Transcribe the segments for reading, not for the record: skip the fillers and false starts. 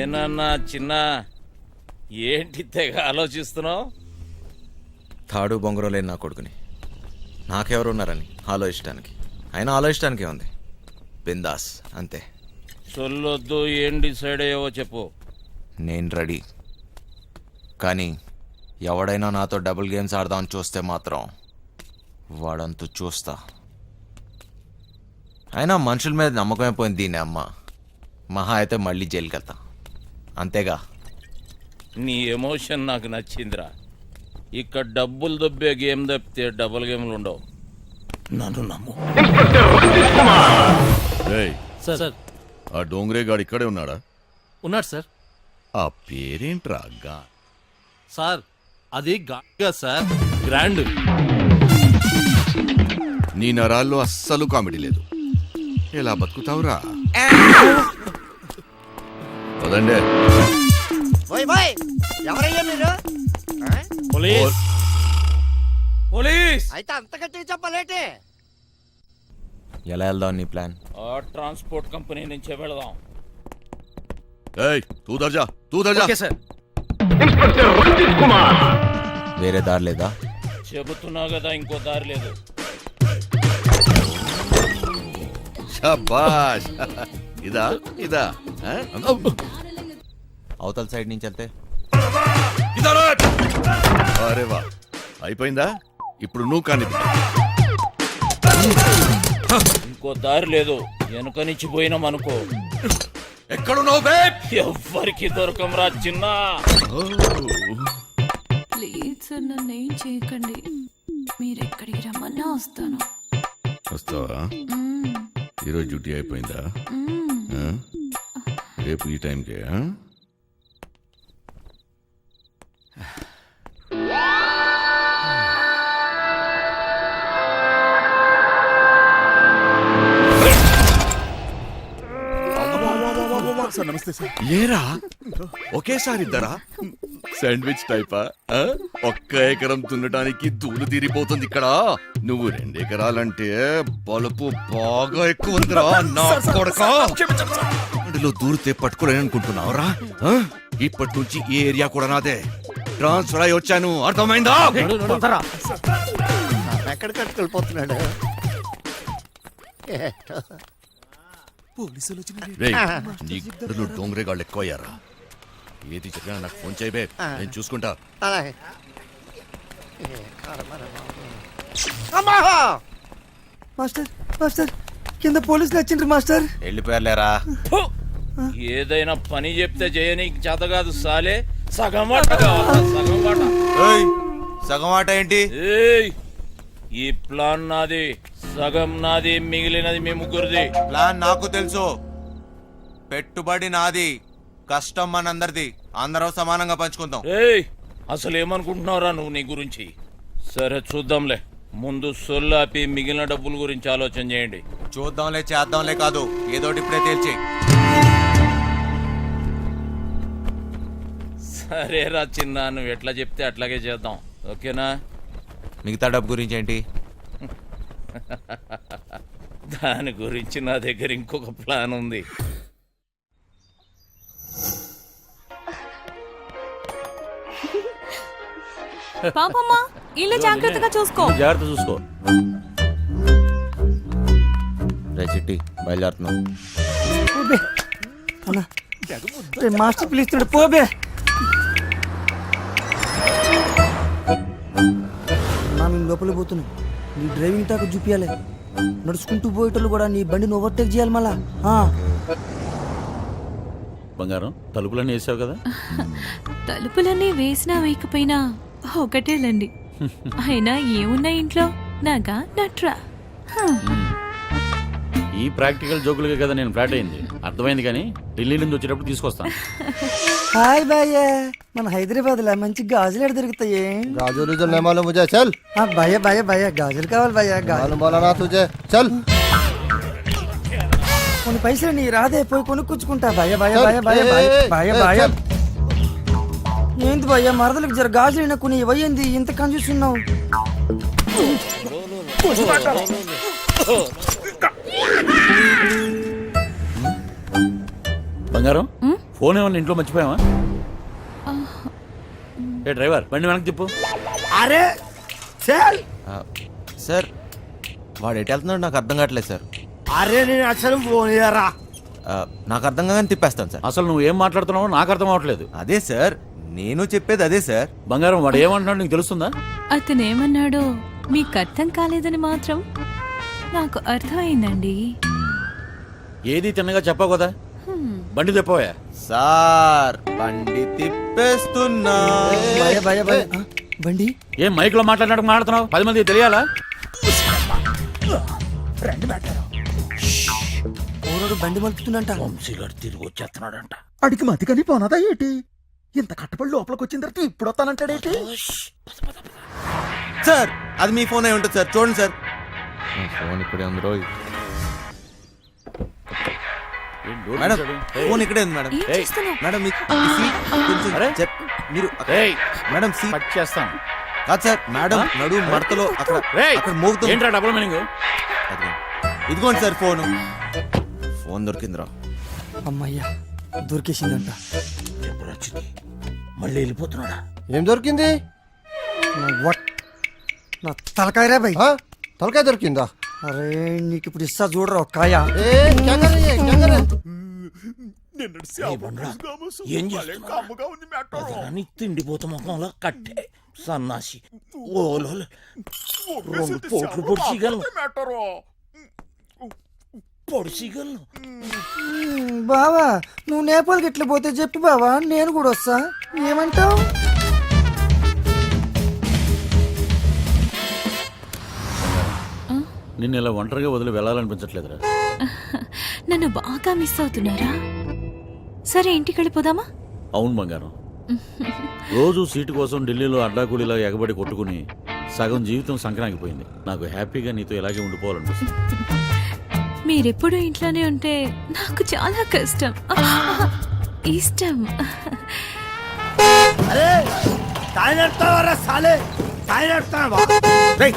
ఏనన్నా చిన్న ఏంటి తెగ ఆలోచిస్తున్నావు? తాడు బొంగరం లేని నా కొడుకుని నాకెవరున్నారని ఆలోచించడానికి. అయినా ఆలోచించడానికే ఉంది. బిందాస్ అంతే. సొల్లొద్దు, ఏం డిసైడ్ అయ్యావో చెప్పు. నేను రెడీ. కానీ ఎవడైనా నాతో డబుల్ గేమ్స్ ఆడదామని చూస్తే మాత్రం వాడంతు చూస్తా. అయినా మనుషుల మీద నమ్మకమే పోయింది దీని అమ్మ. మహా అయితే మళ్ళీ జైలుకి వెళ్తా అంతేగా. నీ ఎమోషన్ నాకు నచ్చిందిరా. ఇక్కడ డబ్బులు దొబ్బే గేమ్ తప్పితే డబుల్ గేమ్లు ఉండవు. నన్ను నమ్ము. సార్ ఆ డోంగ్రే గాడు ఇక్కడే ఉన్నాడా? ఉన్నాడు సార్. ఆ పేరేంట్రా? సార్ అది గా సార్, గ్రాండ్. నీ నరాల్లో అస్సలు కామెడీ లేదు. ఎలా బతుకుతావురా? పదండే. ఎవరయ్యా మీరు? Police police! అయితే అంతకంటే చెప్పలేటే. ఎలా వెళ్దాం నీ ప్లాన్? ఆ ట్రాన్స్పోర్ట్ కంపెనీ నుంచే వెళదాం. ఏయ్ తూ దర్జా, తూ దర్జా. Okay sir. వేరే దారి లేదా? చెబుతున్నా కదా, ఇంకో దారి లేదు. శభాష్. ఇదా ఇదా ఆ? అవతల సైడ్ నుంచి వెళ్తే అరే వా, అయిపోయిందా? ఇప్పుడు నువ్వు కానీ ఇంకో దారి లేదు. వెనుక నుంచి పోయినాం అనుకో, ఎక్కడున్నావు బేబ్? ఎవ్వరికి దొరకంరా చిన్న. ప్లీజ్ సార్, నన్ను ఏం చేయకండి. మీరు ఎక్కడికి రమ్మన్నా వస్తాను. వస్తావా? ఈరోజు డ్యూటీ అయిపోయిందా? ఆ? రేపు ఈ టైంకే? ఏరా ఒకేసారి ఇద్దరా? శాండ్విచ్ టైపా? ఒక్క ఎకరం దున్నడానికి ధూళి తీరిపోతుంది ఇక్కడ. నువ్వు 2 ఎకరాలంటే బలుపు బాగా ఎక్కువ ఉందిరా నా కొడకా. అందులో దూరితే పట్టుకోలేని అనుకుంటున్నావురా? ఇప్పటి నుంచి ఈ ఏరియా కూడా నాదే. ట్రాన్స్ఫర్ అయి వచ్చాను, అర్థమైందా? ఎక్కడ కట్టుకెళ్ళిపోతున్నాడు? రేయ్, నీ గుడ్డలు డోంగ్రే గాళ్ళు ఎక్కువ అయ్యారా? ఏది చెప్పినా నాకు ఫోన్ చేయబే, నేను చూసుకుంటా. అలాగే. మాస్టర్ మాస్టర్, కింద పోలీసులు వచ్చిండ్రు మాస్టర్. వెళ్ళిపోయారులేరా. ఏదైనా పని చెప్తే చేయనీకి చేత కాదు సాలే. సగం వాట కావాలా? సగం వాట. సగం ఆట ఏంటి? ఏయ్, ఈ ప్లాన్ నాది, సగం నాది, మిగిలినది మీ ముగ్గురిది. ప్లాన్ నాకు తెలుసు. పెట్టుబడి నాది, కష్టం మనందరిది. అందరం సమానంగా పంచుకుందాం. ఏయ్, అసలు ఏమనుకుంటున్నావురా నువ్వు నీ గురించి? సరే చూద్దాంలే. ముందు సొల్లాపి మిగిలిన డబ్బుల గురించి ఆలోచన చేయండి. చూద్దాంలే చేద్దాంలే కాదు, ఏదోటి ఇప్పుడే తేల్చి. సరేరా చిన్న, నువ్వు ఎట్లా చెప్తే అట్లాగే చేద్దాం. ఓకేనా? మిగతా డబ్బు గురించి ఏంటి? దాని గురించి నా దగ్గర ఇంకొక ప్లాన్ ఉంది. పాపమ్మా, ఇల్లు జాగ్రత్తగా చూసుకో. జాగ్రత్త చూసుకో. రే చిట్టి, బయలుదేరుతున్నాం. మాస్టర్ పిలుస్తున్నాడు, పోబే. మేము లోపలికి పోతున్నాం. నీ డ్రైవింగ్ టాక్ చూపించాలి. నడుచుకుంటూ పోయేటోళ్ళు కూడా నీ బండిని ఓవర్టేక్ చేయాలి మళ్ళా. బంగారం, తలుపులన్నీ వేసావు కదా? తలుపులన్నీ వేసినా వేయకపోయినా ఒకటేలండి. అయినా ఏమున్నా ఇంట్లో? నాగా నట్రా. ఈ ప్రాక్టికల్ జోకులుగా కదా నేను ఫ్లాట్ అయింది. అర్థమైంది, కానీ ఢిల్లీ నుంచి వచ్చేటప్పుడు తీసుకొస్తాను. హాయ్ భయ్య, మన హైదరాబాద్ లో మంచి గాజులు ఎక్కడ దొరుకుతాయి? गाजर उजर नहीं मालूम मुझे, चल। భయ్య భయ్య భయ్య, గాజులు కావాలి భయ్య. मालूम बोला ना तुझे, चल। కొన్ని పైసలు నీ రాదే, పోయి కొనుక్కొచ్చుకుంటా. భయ్య భయ్య భయ్య భయ్య భయ్య భయ్య భయ్య. ఏంది భయ్య, మరదలకు జర గాజులు కొన్ని ఇవ్వయింది, ఇంత కన్ఫ్యూస్తున్నావు. బంగారం, ఫోన్ ఏమన్నా ఇంట్లో మర్చిపోయావా? ఏ డ్రైవర్ బండి వెనక్కి తిప్పు. अरे चल సార్ వాడు ఎటు వెళ్తున్నాడు నాకు అర్థం కావట్లేదు సార్. अरे నేను అసలు ఫోన్ చేయరా. నాకు అర్థం కాగానే తిప్పేస్తాను సార్. అసలు నువ్వు ఏం మాట్లాడుతున్నావో నాకు అర్థం అవ్వట్లేదు. అదే సార్ నేను చెప్పేది అదే సార్. బంగారం వాడు ఏమంటున్నాడు నీకు తెలుస్తుందా? అతను ఏమన్నాడో మీకు అర్థం కాలేదని మాత్రం నాకు అర్థమైందండి. ఏది తిన్నగా చెప్పావు కదా, బండి తెప్పవా? సార్ బండి తిప్పేస్తున్నా. భయ భయ భయ ఆ, బండి ఏం మైక్ లో మాట్లాడినట్టు మాట్లాడుతున్నావు? 10 మందికి తెలియాలా? ఊరోడు బండి మలుపుతుందంట. వంశీగారు తిరిగి వచ్చేస్తున్నాడంట. అడిగి మతికని పోనదా ఏటి? ఇంత కట్టబడి లోపలికి వచ్చిన తర్వాత ఇప్పుడు వస్తానంటాడేటి? సార్ అది మీ ఫోన్ అయి ఉంటుంది సార్, చూడండి సార్. ఫోన్ ఇక్కడే ఉంది రోయ్. ఏం డోర్ మేడం తీశాడు? ఫోన్ ఇక్కడే ఉంది మేడం. ఏం చేస్తున్నావు? మేడం మీ సీట్ కొంచెం అరే? మీరు ఏయ్, మేడం సీట్ కట్ చేస్తాను. కాదు సార్, మేడం నడు మడతలో అక్కడ ఏయ్, అక్కడ మోగుతుంది. ఏంట్రా డబుల్ మీనింగ్? ఇదిగోండి సార్ ఫోన్. ఫోన్ దొరికిందిరా. అమ్మయ్యా దొరికేసిందంట. ఎప్పుడు వచ్చింది? మళ్ళీ వెళ్ళిపోతున్నాడా? ఏం దొరికింది? నా తలకాయరా భయ్. ఆ? తలకాయ దొరికిందా? అరే నీకు ఇప్పుడు ఇస్తా చూడరా ఒక కాయ. ఏ క్యా కర్ రही है, क्या कर रहे? ఏం చేస్తున్నావు? తిండిపోత ముఖంలో కట్టే సన్నాసి. ఓలో 2 పోట్లు పొడిచిగలను. పొడిచిగలను. బావా నువ్వు నేపాల్కి ఎట్లా పోతే చెప్పు బావా, నేను కూడా వస్తా. ఏమంటావు? నిన్ను ఇలా ఒంటరిగా వదిలి వెళ్ళాలనిపించట్లేదురా. నన్ను బాగా మిస్ అవుతున్నారా? సరే ఇంటికి వెళ్ళిపోదామా? అవును బంగారం, రోజు సీటు కోసం ఢిల్లీలో అడ్డాకూలీలా ఎగబడి కొట్టుకుని సగం జీవితం సంక్రాంతిపోయింది. నాకు హ్యాపీగా నీతో ఇలాగే ఉండిపోవాలనిపిస్తుంది. మీరెప్పుడు ఇంట్లోనే ఉంటే నాకు చాలా కష్టం. ఇష్టం. अरे काय నడతావరా సాలే, काय నడతావా? రేయ్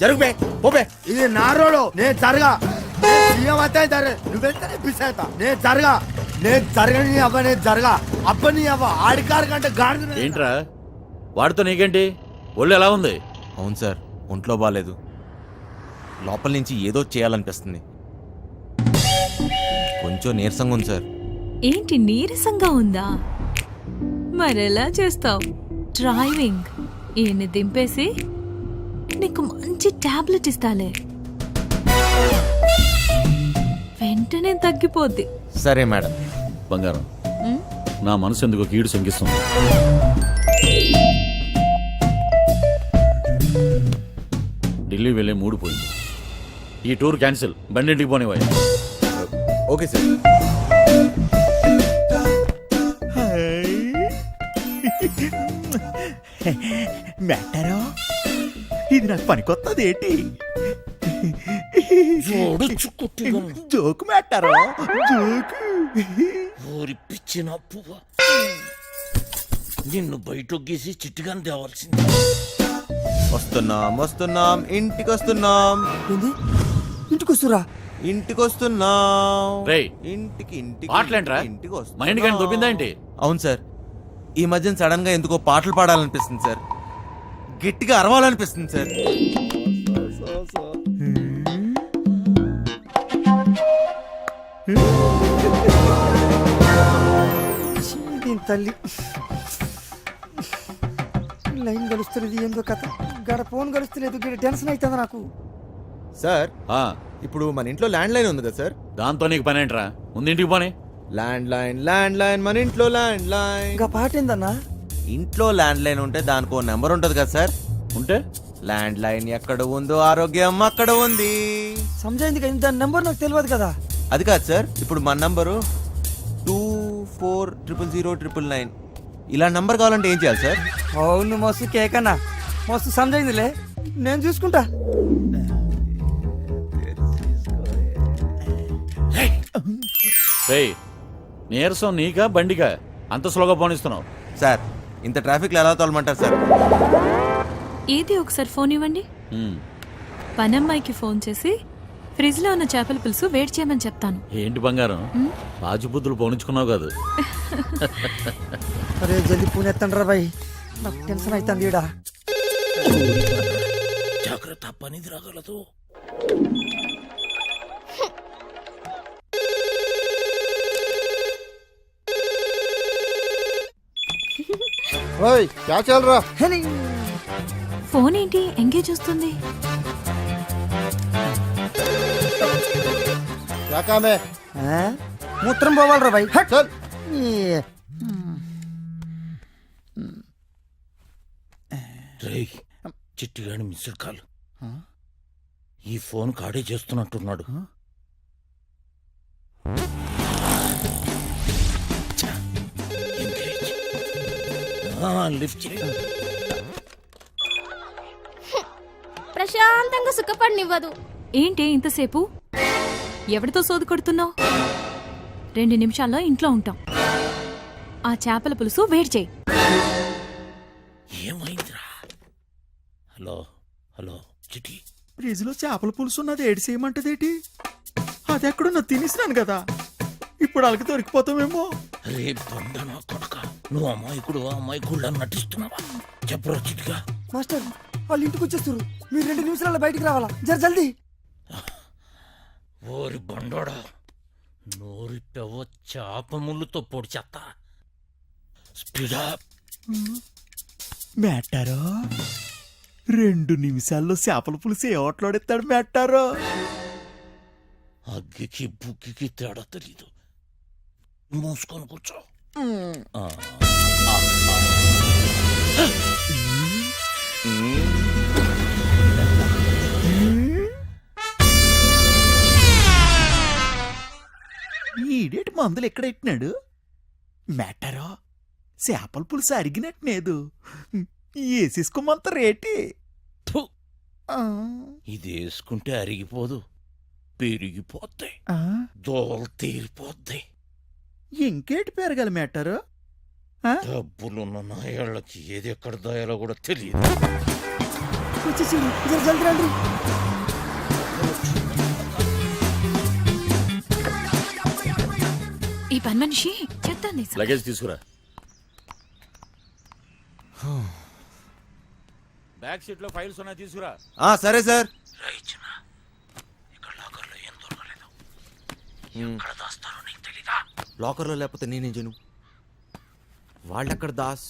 జరుగు బే, పో బే. ఇది నా రోడ్, నేను జరగా. సీఎం అయితే జరగ, నువ్వెంతనే పిసేతా. నేను జరగా, నేను జరగని అవ్వ, నేను జరగా అబ్బని అవ్వ. ఆడికారు కంటే గాడిద. ఏంట్రా వాడితో నీకేంటి? ఒళ్ళు ఎలా ఉంది? అవును సార్, ఒంట్లో బాగాలేదు. లోపల నుంచి ఏదో చేయాలనిపిస్తుంది. కొంచెం నీరసంగా ఉంది సార్. ఏంటి నీరసంగా ఉందా? మరెలా చేస్తావు? డ్రైవింగ్ ఈయన్ని దింపేసి నీకు మంచి టాబ్లెట్ ఇస్తాలే, వెంటనే తగ్గిపోద్ది. సరే మేడం. బంగారం, నా మనసు ఎందుకో కీడు శంకిస్తుంది. ఢిల్లీ వెళ్ళే మూడు పోయింది. ఈ టూర్ క్యాన్సిల్, బండింటికి పోనివ్వాలి. Okay sir. మెట్టారో ఇది నాకు పనికొత్తది ఏంటి? జోకు మెట్టారో జోకు. ఊరి పిచ్చిన పువ్వ, నిన్ను బయటొగ్గేసి చిట్టుగాని తేవాల్సింది. వస్తున్నాం వస్తున్నాం, ఇంటికి వస్తున్నాం. ఏంది ఇంటికి వస్తురా? ఇంటికి వస్తున్నాం. రేయ్, ఇంటికి ఇంటికి పాటలేంట్రా? ఇంటికి మా ఇంటికి ఆయన దొబ్బిందా ఏంటి? అవును సార్, ఈ మధ్యన సడన్ గా ఎందుకో పాటలు పాడాలనిపిస్తుంది సార్. గట్టిగా అరవాలనిపిస్తుంది సార్. దీని తల్లి లైన్ గలుస్తలేదు, ఏందో కథ. గడ ఫోన్ గలుస్తలేదు, గడ టెన్షన్ అవుతుంది నాకు. సార్ ఆ, ఇప్పుడు మన ఇంట్లో ల్యాండ్ లైన్ ఉంది కదా సార్? దాంతో నీకు పని ఏంట్రా? ముందు ఇంటికి పోనీ. ల్యాండ్ లైన్ మన ఇంట్లో ల్యాండ్ లైన్. ఇంకా పాట ఏందన్నా? ఇంట్లో ల్యాండ్ లైన్ ఉంటే దానికి ఓ నెంబర్ ఉంటుంది కదా సార్? ఉంటే ల్యాండ్ లైన్ ఎక్కడ ఉందో ఆరోగ్యం అక్కడ ఉంది. సమజైంది కానీ దాని నెంబర్ నాకు తెలియదు కదా. అది కాదు సార్, ఇప్పుడు మన నంబరు 24000999. ఇలా నంబర్ కావాలంటే ఏం చేయాలి సార్? అవును మస్తు కేకన్నా, మస్తు సమజైందిలే, నేను చూసుకుంటా. రేయ్, నీరసం నీకా బండికా? అంత స్లోగా పోనిస్తున్నావు? సార్ ఇంత ట్రాఫిక్లో ఎలా తోలమంటారు సార్? ఏది ఒకసారి ఫోన్ ఇవ్వండి. ఉమ్, పనమ్మాయికి ఫోన్ చేసి ఫ్రిడ్జ్ లో ఉన్న చేపల పులుసు వేడి చేయమని చెప్తాను. ఏంటి బంగారం పాచిబుద్ధులు పోనించుకున్నావు కాదు. అరే జల్దీ పూణె ఎత్తండి రా బాయ్, నాకు టెన్షన్ అవుతుంది ఈడ. జాగ్రత్త, పనిది రాగలదు. ఓయ్ క్యా చల్ రా? హెనీ. ఫోన్ ఏంటి ఎంగేజ్ వస్తుంది? క్యా కామ్ హై? ఆ? మూత్రం పోవాలరా బాయ్. హట్. చల్. ఈ- రేయ్, చిట్టిగాడి మిస్డ్ కాల్. ఈ ఫోన్ కాడే చేస్తున్నట్టున్నాడు. ఛ, ఎంగేజ్. లిఫ్ట్ చేయి. ప్రశాంతంగా సుఖపడినివ్వదు. ఏంటి ఇంతసేపు? ఎవరితో సోది కొడుతున్నావు? 2 నిమిషాల్లో ఇంట్లో ఉంటాం. ఆ చేపల పులుసు వేడి చేయి. ఏమైందిరా? హలో హలో చిట్టి. ఫ్రిడ్జ్ లో చేపల పులుసు ఉన్నది ఏడు చేయమంటదేటి? అది ఎక్కడున్నా తినేసినాను కదా, ఇప్పుడు వాళ్ళకి దొరికిపోతామేమో. రే బండనా కొడక, నువ్వు అమ్మాయికుళ్ళ నటిస్తున్నావా? చెప్పరా చిట్టిగా. మాస్టర్ వాళ్ళు ఇంటికి వచ్చేస్తారు, మీరు 2 నిమిషాల్లో బయటికి రావాలా, జల్దీ. ఓరి బండోడా, నోరిట్టవో చేప ముళ్ళుతో పొడి చెత్త. స్పీడా. మేట్టారో 2 నిమిషాల్లో చేపల పులుసు ఏ ఓట్లాడెత్తాడు మేట్టారో. అగ్గికి బుగ్గికి తేడా తెలీదు. మూసుకొని కూర్చో. ఆ, ఆ, ఆ. ఈడేటి మందులు ఎక్కడెట్టినాడు మేట్టారో? చేపల పులుసు అరిగినట్లేదు, వేసేసుకోమంత రేటి. ఫు, ఇది వేసుకుంటే అరిగిపోదు, పెరిగిపోతాయి, దోలు తీరిపోద్ది. ఇంకేటి పెరగాలి మేట్టారో? డబ్బులున్న నాయాళ్ళకి ఏది ఎక్కడ దాయాలో కూడా తెలియదు. వచ్చేసి జల్దీ రండి. ఈ పని మనిషి చెప్తాను. లగేజ్ తీసుకురా. బ్యాక్ సీట్ లో ఫైల్స్ ఉన్నాయి, తీసుకురా. సరే సార్. రైచన, ఇక్కడ లాకర్లో ఏం దొరకలేదు. ఎక్కడ దాస్తారో నీకు తెలీదా? లాకర్లో లేకపోతే నేనేం చేయను? వాళ్ళెక్కడ దాస్